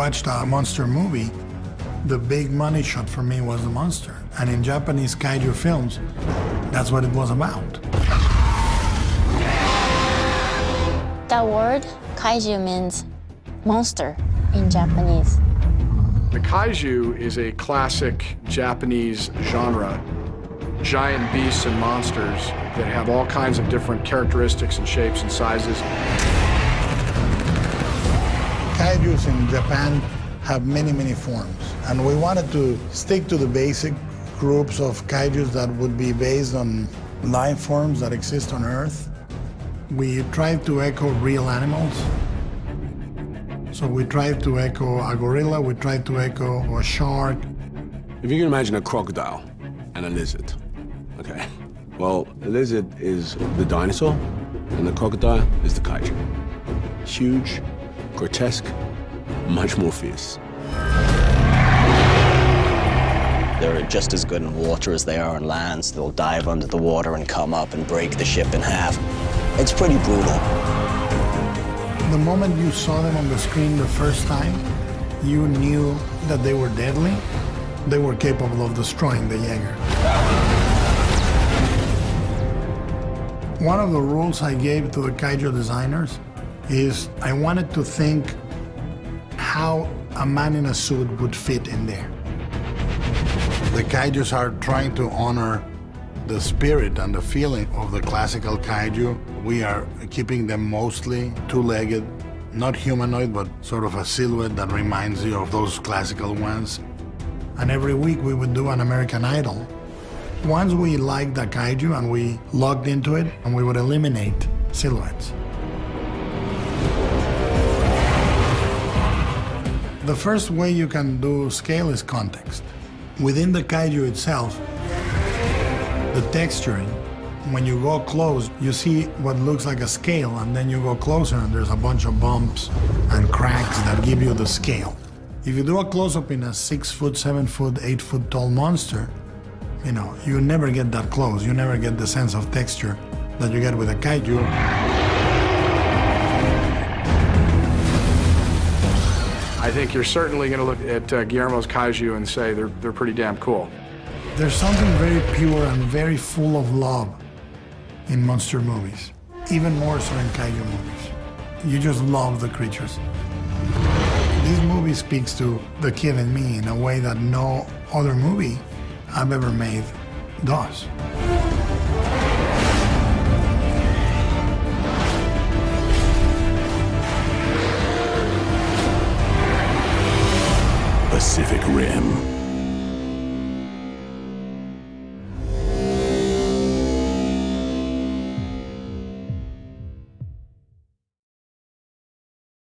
watched a monster movie, the big money shot for me was the monster. And in Japanese kaiju films, that's what it was about. That word, kaiju, means monster in Japanese. The kaiju is a classic Japanese genre. Giant beasts and monsters that have all kinds of different characteristics and shapes and sizes. Kaijus in Japan have many, many forms. And we wanted to stick to the basic groups of kaijus that would be based on life forms that exist on Earth. We tried to echo real animals. So we tried to echo a gorilla, we tried to echo a shark. If you can imagine a crocodile and a lizard, okay? Well, the lizard is the dinosaur, and the crocodile is the kaiju. Huge, grotesque, much more fierce. They're just as good in water as they are on land, so they'll dive under the water and come up and break the ship in half. It's pretty brutal. The moment you saw them on the screen the first time, you knew that they were deadly. They were capable of destroying the Jaeger. One of the rules I gave to the kaiju designers is I wanted to think how a man in a suit would fit in there. The kaijus are trying to honor the spirit and the feeling of the classical kaiju. We are keeping them mostly two-legged, not humanoid, but sort of a silhouette that reminds you of those classical ones. And every week we would do an American Idol. Once we liked the kaiju and we logged into it, and we would eliminate silhouettes. The first way you can do scale is context. Within the kaiju itself, the texturing, when you go close, you see what looks like a scale, and then you go closer and there's a bunch of bumps and cracks that give you the scale. If you do a close-up in a 6 foot, 7 foot, 8 foot tall monster, you know, you never get that close. You never get the sense of texture that you get with a kaiju. I think you're certainly going to look at Guillermo's kaiju and say they're pretty damn cool. There's something very pure and very full of love in monster movies, even more so in kaiju movies. You just love the creatures. This movie speaks to the kid in me in a way that no other movie I've ever made does. Pacific Rim.